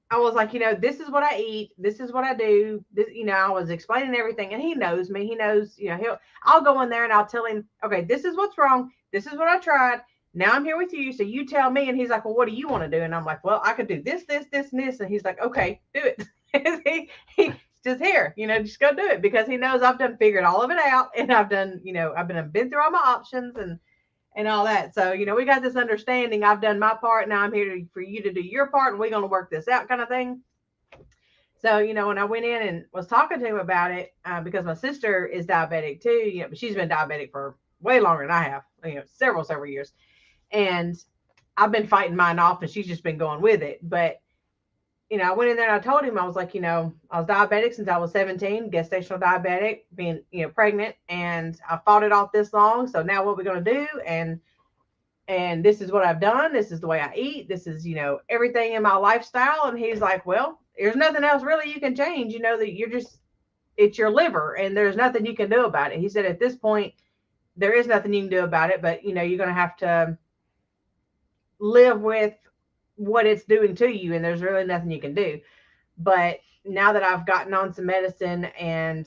I was like, you know, this is what I eat. This is what I do. This, you know, I was explaining everything, and he knows me. He knows, you know, I'll go in there and I'll tell him, okay, this is what's wrong. This is what I tried. Now I'm here with you. So you tell me. And he's like, well, what do you want to do? And I'm like, well, I could do this, this, this, and this. And he's like, okay, do it. He's just here, you know, just go do it, because he knows I've figured all of it out, and I've done, you know, I've been through all my options and all that. So, you know, we got this understanding. I've done my part. Now I'm here for you to do your part, and we're going to work this out, kind of thing. So, you know, when I went in and was talking to him about it, because my sister is diabetic too, you know, but she's been diabetic for way longer than I have, you know, several years. And I've been fighting mine off, and she's just been going with it. But, you know, I went in there and I told him, I was like, you know, I was diabetic since I was 17, gestational diabetic, being, you know, pregnant, and I fought it off this long. So now what we're going to do, and this is what I've done. This is the way I eat. This is, you know, everything in my lifestyle. And he's like, well, there's nothing else really you can change. You know, that you're just, it's your liver, and there's nothing you can do about it. He said, at this point, there is nothing you can do about it, but, you know, you're going to have to live with what it's doing to you, and there's really nothing you can do. But now that I've gotten on some medicine, and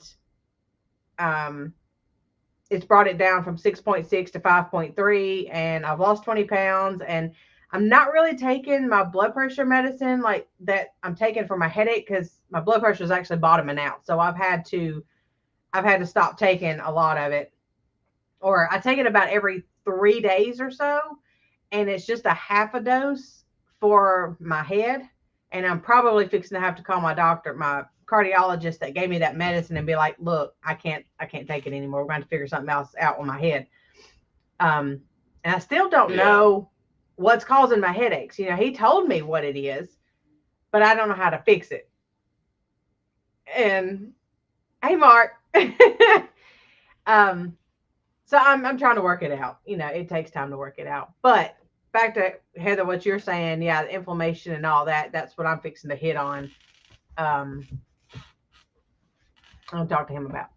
it's brought it down from 6.6 to 5.3, and I've lost 20 pounds, and I'm not really taking my blood pressure medicine like that I'm taking for my headache, because my blood pressure is actually bottoming out. So I've had to stop taking a lot of it, or I take it about every 3 days or so, and it's just a half a dose for my head. And I'm probably fixing to have to call my doctor, my cardiologist that gave me that medicine, and be like, look, I can't take it anymore. We're going to figure something else out with my head. And I still don't know what's causing my headaches. You know, he told me what it is, but I don't know how to fix it. And hey, Mark. So I'm trying to work it out. You know, it takes time to work it out. But back to Heather, what you're saying, yeah, the inflammation and all that, that's what I'm fixing to hit on. I'll talk to him about.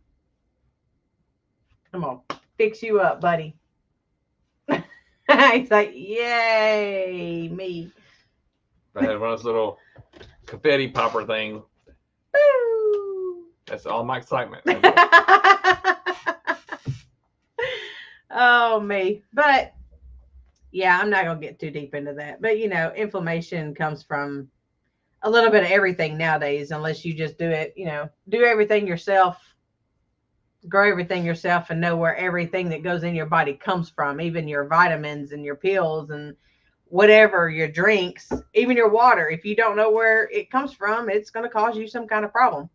I'm gonna fix you up, buddy. He's like, yay, me. I had one of those little confetti popper thing. Woo! That's all my excitement. Oh, me. But yeah, I'm not going to get too deep into that. But, you know, inflammation comes from a little bit of everything nowadays, unless you just do it, you know, do everything yourself, grow everything yourself, and know where everything that goes in your body comes from, even your vitamins and your pills and whatever, your drinks, even your water. If you don't know where it comes from, it's going to cause you some kind of problem.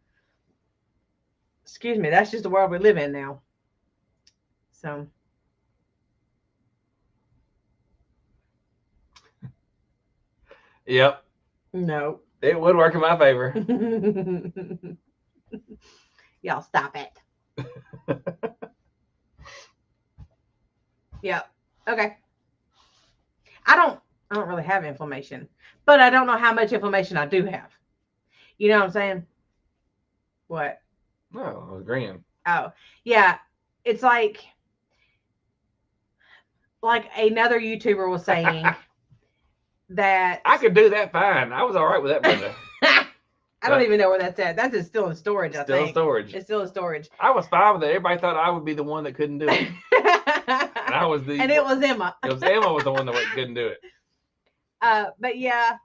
Excuse me. That's just the world we live in now. So. Yep. No. It would work in my favor. Y'all stop it. Yep. Okay. I don't really have inflammation, but I don't know how much inflammation I do have. You know what I'm saying? What? No, I was agreeing. Oh, yeah. It's like another YouTuber was saying that I could do that fine. I was all right with that, brother. I don't even know where that's at. That's still in storage, I think. Still in storage. It's still in storage. I was fine with it. Everybody thought I would be the one that couldn't do it. And I was and it was Emma. It was Emma was the one that couldn't do it. But yeah,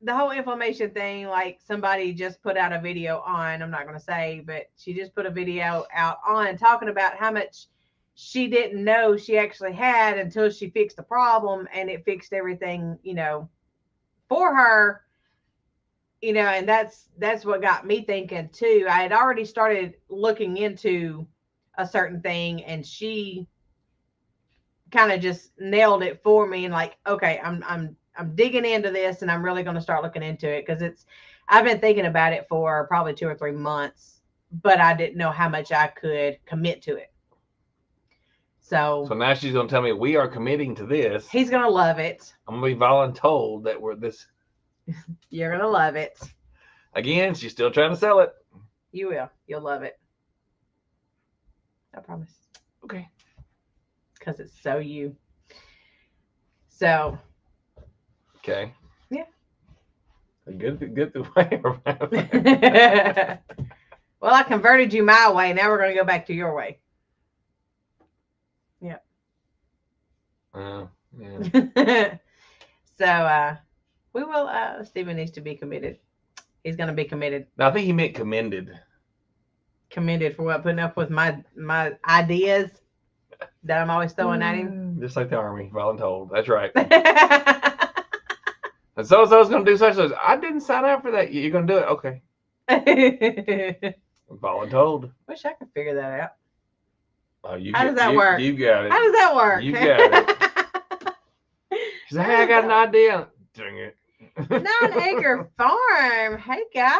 the whole inflammation thing, like somebody just put out a video on, I'm not going to say, but she just put a video out on talking about how much she didn't know she actually had until she fixed the problem, and it fixed everything, you know, for her, you know, and that's what got me thinking too. I had already started looking into a certain thing, and she kind of just nailed it for me and like, okay, I'm digging into this and I'm really going to start looking into it because I've been thinking about it for probably 2 or 3 months, but I didn't know how much I could commit to it. So now she's going to tell me we are committing to this. He's going to love it. I'm going to be voluntold that we're this. You're going to love it. Again, she's still trying to sell it. You will. You'll love it. I promise. Okay. Because it's so you. So. Okay. Yeah. Good the way around. Well, I converted you my way. Now we're going to go back to your way. Yep. Yeah. So, we will, Stephen needs to be committed. He's going to be committed. No, I think he meant commended. Commended for what? Putting up with my ideas that I'm always throwing at him? Just like the Army, voluntold. That's right. And so-and-so's going to do such and such. I didn't sign up for that. You're going to do it? Okay. Voluntold. Wish I could figure that out. Oh, How does that work? You got it. How does that work? You got it. She's like, hey, I got an idea. Dang it. 9 Acre Farm. Hey, guys.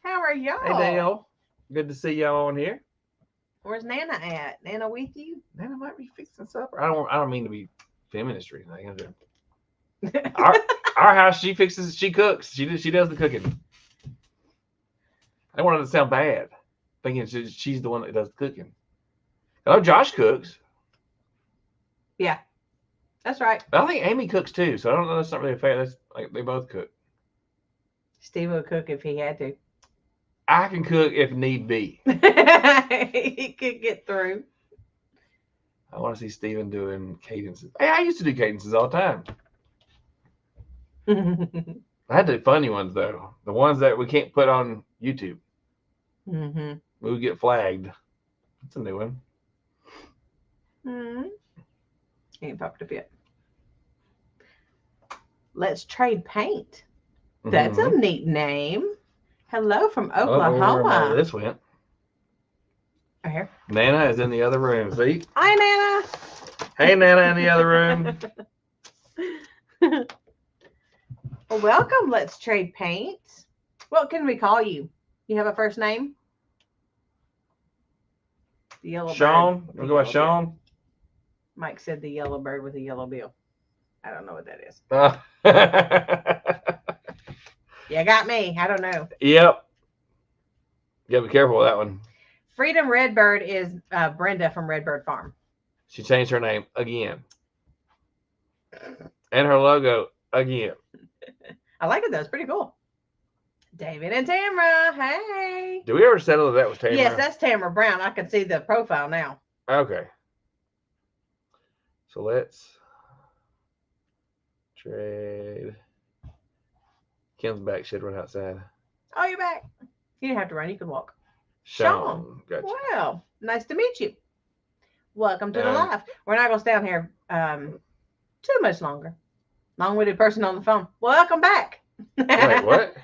How are y'all? Hey, Dale. Good to see y'all on here. Where's Nana at? Nana with you? Nana might be fixing supper. I don't mean to be feminist or anything. Our house, she cooks. She does the cooking. I don't want it to sound bad, thinking she's the one that does the cooking. Oh, Josh cooks. Yeah, that's right. I think Amy cooks too, so I don't know. That's not really fair. That's like they both cook. Steve would cook if he had to. I can cook if need be. He could get through. I want to see Steven doing cadences. Hey, I used to do cadences all the time. I had the funny ones though, the ones that we can't put on YouTube. Mm-hmm. We would get flagged. That's a new one. Mm-hmm. Ain't popped up yet. Let's Trade Paint. That's a neat name. Hello from Oklahoma. This went. Right here. Nana is in the other room. See? Hi, Nana. Hey, Nana in the other room. Well, welcome. Let's Trade Paint. What can we call you? You have a first name? The yellow Sean. bird. We'll go by Sean. Mike said the yellow bird with a yellow bill. I don't know what that is. You got me. I don't know. Yep. You gotta be careful with that one. Freedom Redbird is Brenda from Redbird Farm. She changed her name again. And her logo again. I like it though. It's pretty cool. David and Tamara. Hey. Did we ever settle that was Tamara? Yes, that's Tamara Brown. I can see the profile now. Okay. So let's trade. Kim's back. Should run outside. Oh, you're back. You didn't have to run. You could walk. Sean. Gotcha. Well, nice to meet you. Welcome to the live. We're not going to stay on here too much longer. Long-winded person on the phone. Welcome back. Wait, what?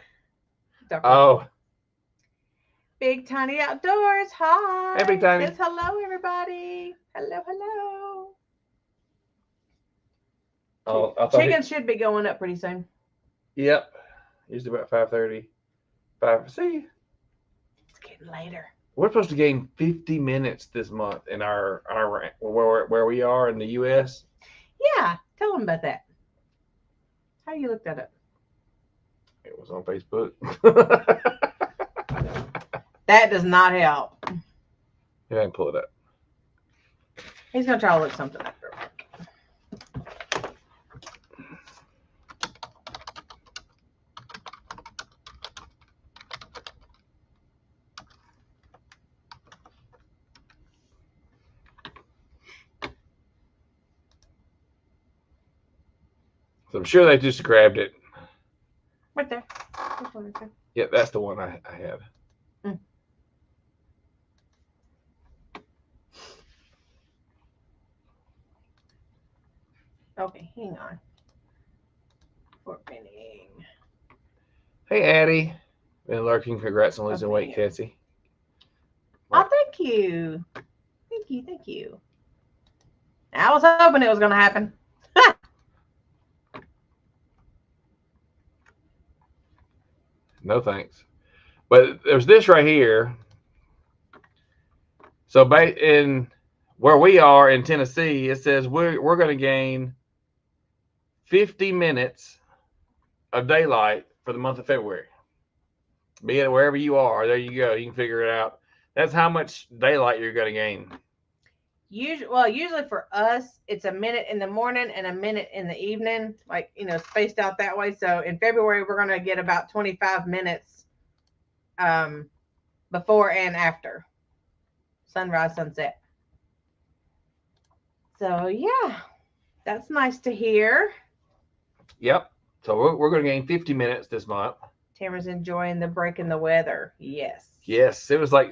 Oh. Big Tiny Outdoors. Hi. Hey, Big Tiny. Yes, hello, everybody. Hello. Oh, Chickens should be going up pretty soon. Yep. Usually about 5:30. See? It's getting later. We're supposed to gain 50 minutes this month in our where we are in the U.S. Yeah. Tell them about that. How do you look that up? It was on Facebook. That does not help. Yeah, I can pull it up. He's going to try to look something up. So I'm sure they just grabbed it. Right there. This one right there. Yeah, that's the one I have. Mm. Okay, hang on. We're pinning. Hey, Addie. Been lurking. Congrats on losing weight, Cassie. Oh, thank you. Thank you. I was hoping it was going to happen. No thanks. But there's this right here. So in where we are in Tennessee, it says we're going to gain 50 minutes of daylight for the month of February. Be it wherever you are, there you go. You can figure it out. That's how much daylight you're going to gain. Usually for us, it's a minute in the morning and a minute in the evening, like, spaced out that way. So in February, we're going to get about 25 minutes before and after sunrise, sunset. So, yeah, that's nice to hear. Yep. So we're going to gain 50 minutes this month. Tamara's enjoying the break in the weather. Yes. Yes. It was like,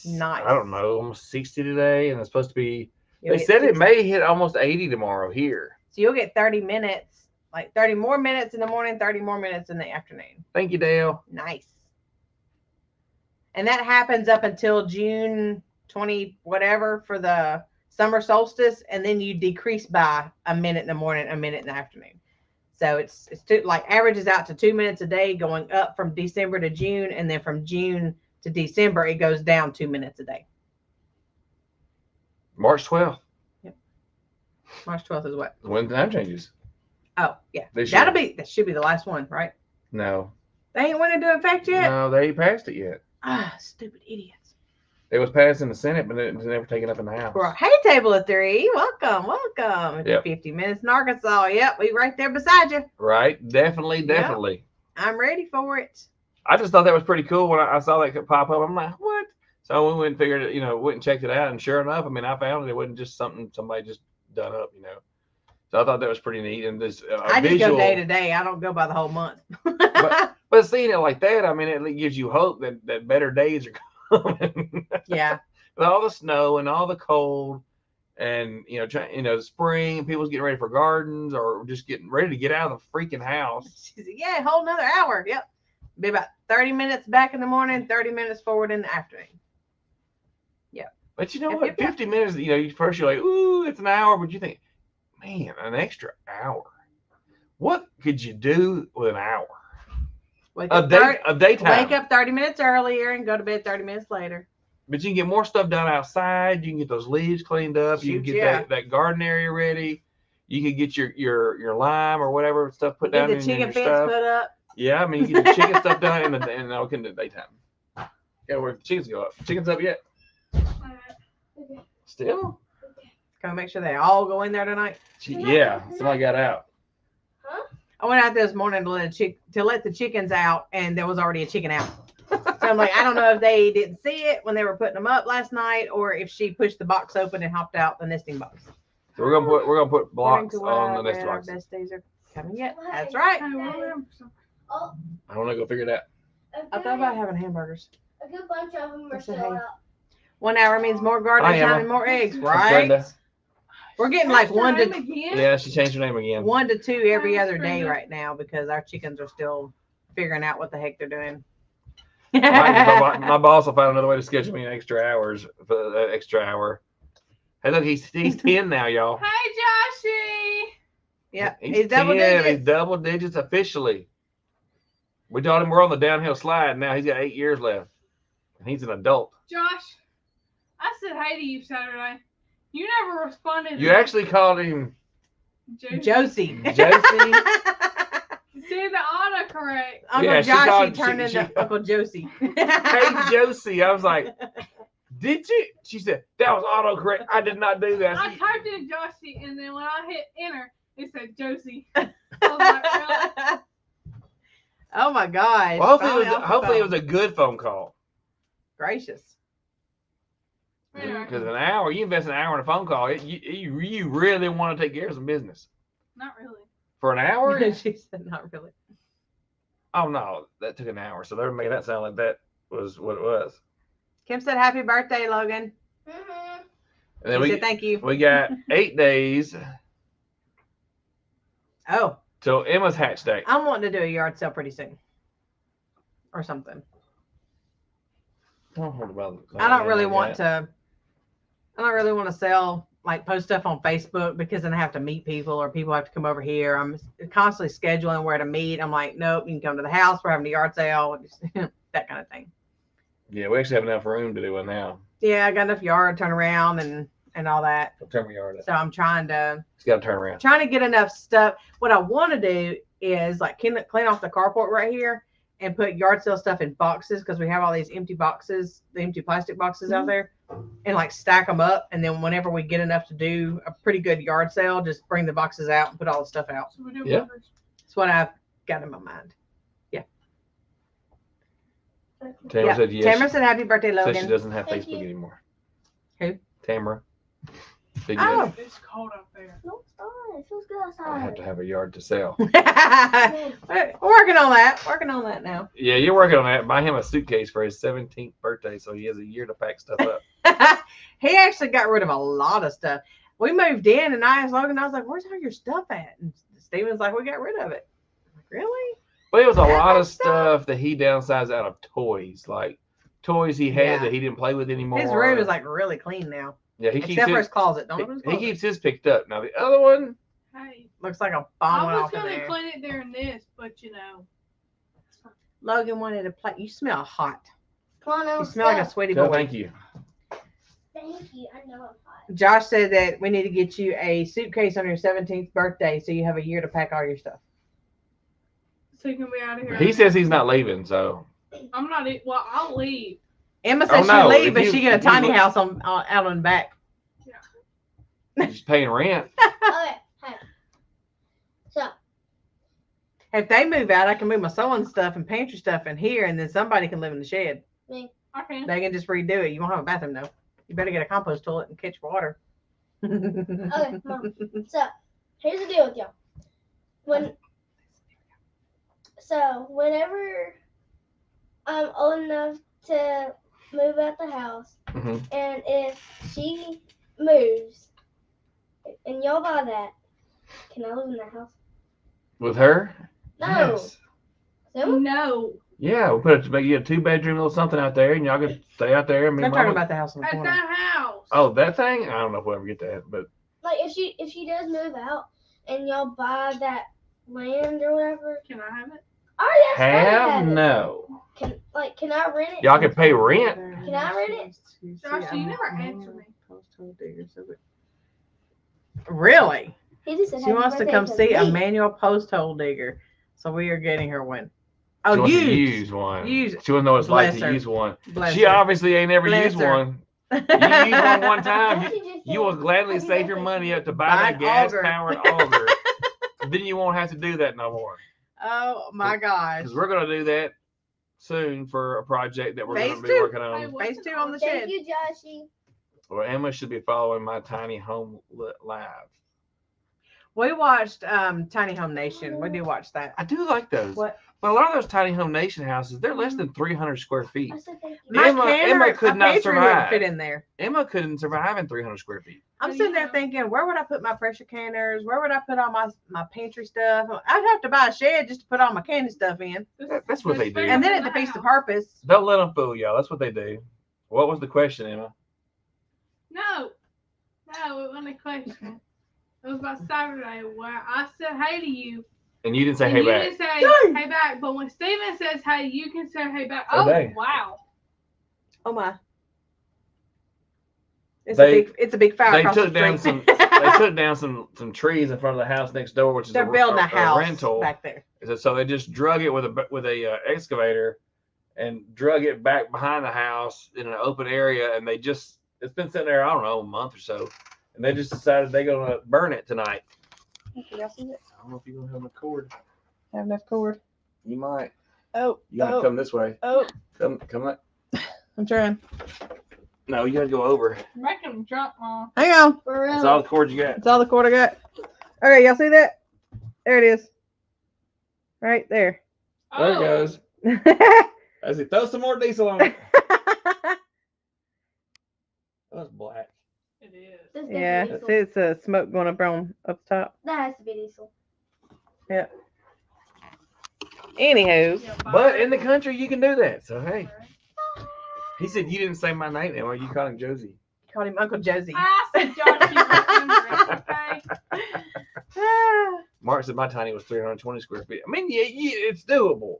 nice. I don't know, almost 60 today. And it's supposed to be, they said 60. It may hit almost 80 tomorrow here. So you'll get 30 minutes, like 30 more minutes in the morning, 30 more minutes in the afternoon. Thank you, Dale. Nice. And that happens up until June 20, whatever, for the summer solstice. And then you decrease by a minute in the morning, a minute in the afternoon. So it's averages out to 2 minutes a day, going up from December to June. And then from June to December, it goes down 2 minutes a day. March 12th. Yep. March 12th is what? When the time changes. Oh, yeah. That should be the last one, right? No. They ain't went into effect yet? No, they ain't passed it yet. Ah, stupid idiots. It was passed in the Senate, but it was never taken up in the House. Hey, Table of Three. Welcome. Yep. 50 minutes in Arkansas. Yep, we right there beside you. Right. Definitely. Yep. I'm ready for it. I just thought that was pretty cool when I saw that pop up. I'm like, what? So we went and figured it, went and checked it out. And sure enough, I found it. It wasn't just something somebody just done up, So I thought that was pretty neat. And this I just go day to day. I don't go by the whole month. but seeing it like that, it gives you hope that better days are coming. Yeah. With all the snow and all the cold and, spring, people's getting ready for gardens or just getting ready to get out of the freaking house. She said, yeah, whole another hour. Yep. Be about 30 minutes back in the morning, 30 minutes forward in the afternoon. Yep. But you know what? 50 minutes, first you're like, ooh, it's an hour. But you think, man, an extra hour. What could you do with an hour? Of daytime. Wake up 30 minutes earlier and go to bed 30 minutes later. But you can get more stuff done outside. You can get those leaves cleaned up. You can get that garden area ready. You can get your lime or whatever stuff put down in your stuff. Get the chicken fence put up. Yeah, you get the chicken stuff done in the daytime. Yeah, where the chickens go up. Chickens up yet? Okay. Still? Okay. Can we make sure they all go in there tonight? Yeah, somebody got out. Huh? I went out this morning to let the chickens out, and there was already a chicken out. So I'm like, I don't know if they didn't see it when they were putting them up last night, or if she pushed the box open and hopped out the nesting box. So we're gonna put blocks on the nesting box. Best days are coming yet. That's right. I want to go figure it out. I thought about having hamburgers. A good bunch of them are still out. 1 hour means more garden time and more eggs, right? We're getting like 1 to. Yeah, she changed her name again. 1 to 2 every other day right now because our chickens are still figuring out what the heck they're doing. My boss will find another way to schedule me extra hours for that extra hour. Hey, look, he's 10 now, y'all. Hey, Joshy. Yeah, he's double digits. He's double digits officially. We taught him we're on the downhill slide. Now he's got 8 years left. And he's an adult. Josh, I said hi to you Saturday. You never responded. You actually called him Josie. Josie. See the autocorrect. Uncle Joshy turned into Uncle Josie. Hey, Josie. I was like, did you? She said, that was autocorrect. I did not do that. I typed in Josie, and then when I hit enter, it said Josie. I was like, really? Oh, my gosh. Well, hopefully it was a good phone call. Gracious. Because an hour, you invest an hour in a phone call, you really want to take care of some business. Not really. For an hour? She said not really. Oh, no. That took an hour. So they're making that sound like that was what it was. Kim said, happy birthday, Logan. Mm-hmm. And then we said, thank you. We got 8 days. Oh. Till Emma's hatch day. I'm wanting to do a yard sale pretty soon. Or something. I don't really want to. I don't really want to sell like post stuff on Facebook because then I have to meet people or people have to come over here. I'm constantly scheduling where to meet. I'm like, nope, you can come to the house. We're having a yard sale, just, that kind of thing. Yeah, we actually have enough room to do it now. Yeah, I got enough yard to turn around and all that. Turn my yard up. So I'm trying to turn around. Trying to get enough stuff. What I want to do is like clean off the carport right here and put yard sale stuff in boxes because we have all these empty boxes, the empty plastic boxes out there, and like stack them up. And then whenever we get enough to do a pretty good yard sale, just bring the boxes out and put all the stuff out. So we do Yeah. That's what I've got in my mind. Yeah. Tamara said yes. Tamara said happy birthday, Said Logan. she doesn't have Thank Facebook you. anymore. Who? Tamara. Said Oh. yes. It's cold out there. No, it's not. It feels good I have outside. to have a yard to sell. We're working on that. Working on that now. Yeah, you're working on that. Buy him a suitcase for his 17th birthday so he has a year to pack stuff up. He actually got rid of a lot of stuff. We moved in and I asked Logan, I was like, where's all your stuff at? And Steven's like, we got rid of it. I'm like, really? But it was a That lot of much stuff? stuff that he downsized out of toys. Like toys he had Yeah. that he didn't play with anymore. His room is like really clean now. yeah, he keeps Except for his, his closet. Don't open his he closet. keeps his picked up. Now the other one, Hey, Looks like a bomb went I was off in gonna there. clean it during this, but you know. Logan wanted to play. You smell hot. Come on, You now. smell like a sweaty so boy. thank you. Thank you. I know I'm hot. Josh said that we need to get you a suitcase on your 17th birthday so you have a year to pack all your stuff. So you can be out of here. He says he's not leaving, so I'm not. Well, I'll leave. Emma Oh, said no, she'd leave, if but you- she get a if you tiny look- house on out on the back. he's paying rent. Okay. Hey. So, If they move out, I can move my sewing stuff and pantry stuff in here, and then somebody can live in the shed. me. Okay. They can just redo it. You won't have a bathroom though. You better get a compost toilet and catch water. Okay, Mom. So, here's the deal with y'all. Whenever I'm old enough to move out the house, hmm and if she moves, and y'all buy that, can I live in that house? With her? No. Yes. So, No. Yeah, we'll put make you a 2-bedroom little something out there, and y'all can stay out there. And me I'm and talking Mama- about the house in the At corner. that house. Oh, that thing? I don't know if we'll ever get that, but like, if she does move out, and y'all buy that land or whatever, Can I have it? I already asked her to have have it. no. Can I rent it? Y'all can pay rent. Can I rent it? Josh, you never answer me. Really? He just said She happy wants to birthday come see a me. manual post hole digger. So we are getting her one. She Oh, wants to used. use one. Used. She wants to know what it's like Bless to her. use one. Bless She her. obviously ain't never Bless used her. one. You use one one time. Josh, just You will said, gladly happy save your birthday money to up to me. buy Buy that an gas auger. powered auger. Then you won't have to do that no more. Oh my gosh. Because we're going to do that soon for a project that we're going to Phase be two. working Hey, on. what's Phase an 2 on the auger? shed. Thank you, Joshy. Well, Emma should be following my tiny home live. We watched Tiny Home Nation. We do watch that. I do like those. What? But a lot of those tiny home nation houses, they're less than 300 square feet. I said thank you. My Emma could my not pantry wouldn't survive. fit in there. Emma couldn't survive in 300 square feet. I'm Oh, sitting there yeah. thinking, where would I put my pressure canners? Where would I put all my pantry stuff? I'd have to buy a shed just to put all my candy stuff in. That's what they do. And then it defeats the purpose. Don't let them fool y'all. That's what they do. What was the question, Emma? No, it wasn't a question. It was about Saturday where I said hey to you. And you didn't say and hey you back. didn't say Dang. hey back. But when Steven says hey, you can say hey back. Oh, Oh, dang. wow. Oh my. It's They- a big fire They across took the down street. they took down some trees in front of the house next door, which is They're building a house rental. back there. So they just drug it with a excavator and drug it back behind the house in an open area, and it's been sitting there, I don't know, a month or so, and they just decided they're gonna burn it tonight. Y'all see it? I don't know if you're gonna have enough cord. Have enough cord. You might. Oh, You gotta come this way. oh, Come that. I'm trying. No, you gotta go over. Make him drunk, Mom. Hang on. For real. That's all the cord you got. That's all the cord I got. Okay, y'all see that? There it is. Right there. There it Oh, goes. I said, throw some more diesel on it. That's black. It is. That's Yeah, definitely see, it's smoke going up top. That has to be diesel. Anywho, Yeah, But in the country, you can do that. So hey, he said you didn't say my name. Emma. You call him Josie. called him Uncle Josie. I said, Josh, you remember, okay? Mark said my tiny was 320 square feet. I mean, yeah, it's doable.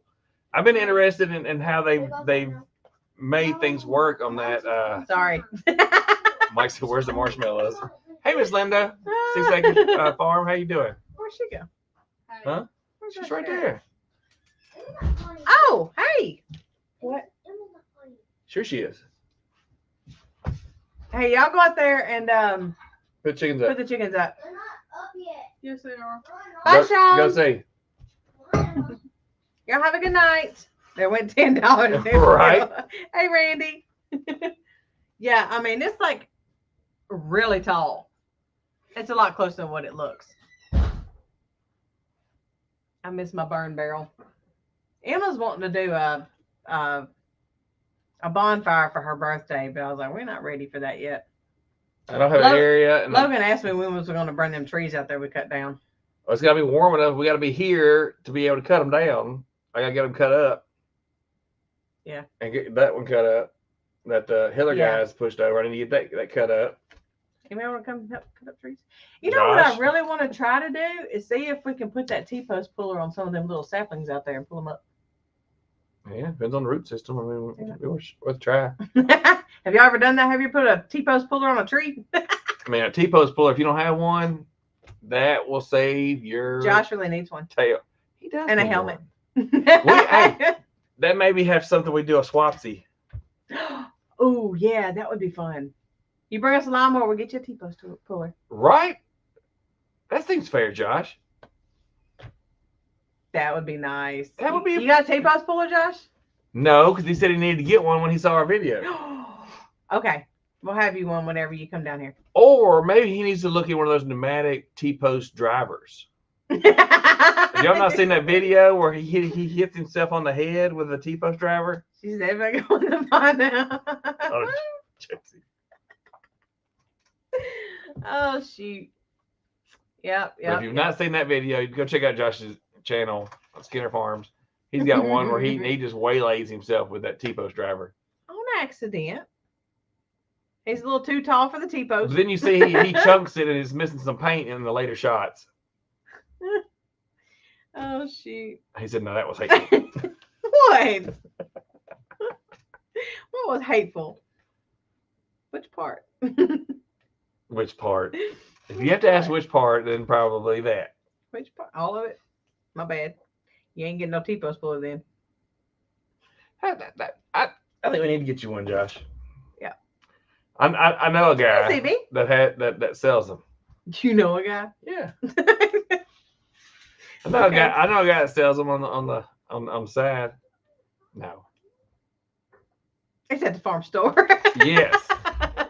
I've been interested in how they've made things work on that. Sorry. Mike said, "Where's the marshmallows?" Hey, Miss Linda, 6 Acre Farm. How you doing? Where'd she go? Huh? She's right there. Oh, hey. What? Sure, she is. Hey, y'all go out there and Put chickens put up. the chickens up. They're not up yet. Yes, they are. Bye, Sean. Go say. Y'all have a good night. There went $10. Right. Hey, Randy. Yeah, I mean, it's like really tall. It's a lot closer than what it looks. I miss my burn barrel. Emma's wanting to do a bonfire for her birthday, but I was like, we're not ready for that yet. I don't have an area. And Logan asked me when was we going to burn them trees out there we cut down. well, it's got to be warm enough. We got to be here to be able to cut them down. I got to get them cut up. Yeah. And get that one cut up. That the Hiller guys pushed over. I need to get that cut up. Anybody want to come help cut up trees? You know what I Josh? really want to try to do is see if we can put that T-post puller on some of them little saplings out there and pull them up. Yeah, depends on the root system. I mean, it was worth a try. Have you ever done that? Have you put a T-post puller on a tree? I mean, a T-post puller, if you don't have one, that will save your Josh really needs one. tail. He does. And a need helmet. one. Hey. That maybe have something we do a swapsy. Oh, yeah, that would be fun. You bring us a lawnmower, we'll get you a T-post puller. Right? That seems fair, Josh. That would be nice. That would be You got a T-post puller, Josh? No, because he said he needed to get one when he saw our video. Okay. We'll have you one whenever you come down here. Or maybe he needs to look at one of those pneumatic T-post drivers. Y'all not seen that video where he hits himself on the head with a T-post driver? She's never going to find out. Oh, Jesse. Oh, shoot. Yep. But if you've not seen that video, go check out Josh's channel, Skinner Farms. He's got one where he just waylays himself with that T-post driver. On accident. He's a little too tall for the T-post. But then you see he chunks it and is missing some paint in the later shots. Oh, shoot. He said, no, that was hateful. What? What was hateful? Which part? Which part? If you have to ask which part, then probably that. Which part? All of it? My bad. You ain't getting no T-post puller then. I think we need to get you one, Josh. Yeah. I know a guy Hey, CB. that sells them. You know a guy? Yeah. I know a guy that sells them on the side. No. It's at the farm store. Yes.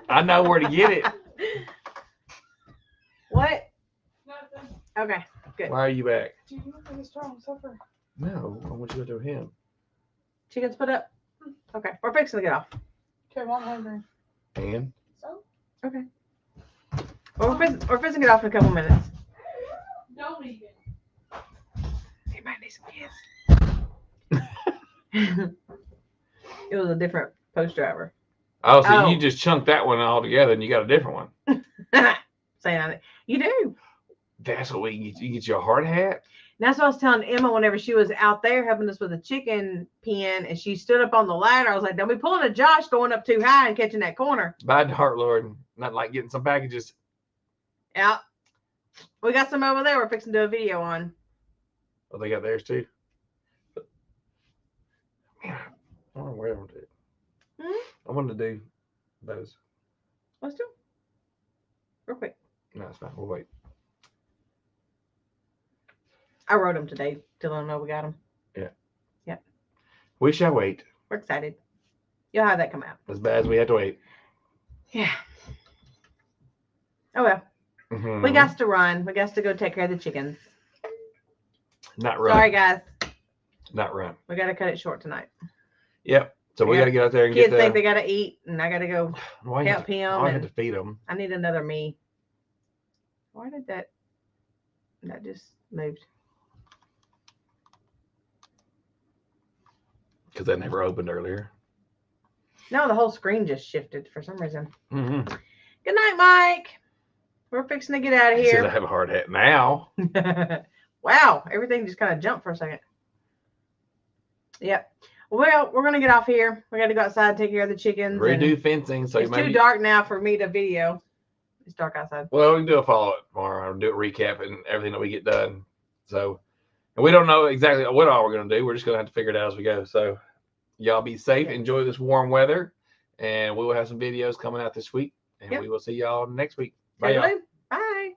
I know where to get it. What? Nothing. Okay, good. Why are you back? Do you want me to start on supper? No, I want you to go to him. Chickens put up? Okay, we're fixing to get off. Okay, well, I'm hungry. And So, Okay. Well, we're fixing to get off in a couple minutes. Don't eat it. Anybody need some kids? It was a different post driver. so Oh. you just chunked that one all together and you got a different one. Saying on it. You do. That's what we can get. You get you a hard hat. And that's what I was telling Emma whenever she was out there helping us with a chicken pen and she stood up on the ladder. I was like, don't be pulling a Josh going up too high and catching that corner. By the heart, Lord. Not like getting some packages. Yeah. We got some over there we're fixing to do a video on. Oh, they got theirs too. Man, I want to wear them too. I wanted to do those. Let's do it. Real quick. No, it's fine. We'll wait. I wrote them today to let them know we got them. We shall wait. We're excited. You'll have that come out. As bad as we had to wait. Yeah. Oh well. Mhm. We got to run. We got to go take care of the chickens. Not run. Sorry, guys. Not run. We got to cut it short tonight. Yep. So we Yeah. got to get out there and Kids get think they got to eat, and I got to go why you help him. I had And to feed them. I need another me. Why did that just moved? Because that never opened earlier. No, the whole screen just shifted for some reason. Mm-hmm. Good night, Mike. We're fixing to get out of He said I here. have a hard hat now. Wow, everything just kind of jumped for a second. Yep. Well, we're gonna get off here. We got to go outside and take care of the chickens. Redo fencing. So It's maybe too dark now for me to video. It's dark outside. Well, we can do a follow-up tomorrow. I'll do a recap and everything that we get done. So, and we don't know exactly what all we're going to do. We're just going to have to figure it out as we go. So, y'all be safe. Enjoy this warm weather. And we will have some videos coming out this week. And we will see y'all next week. Bye, y'all. Bye.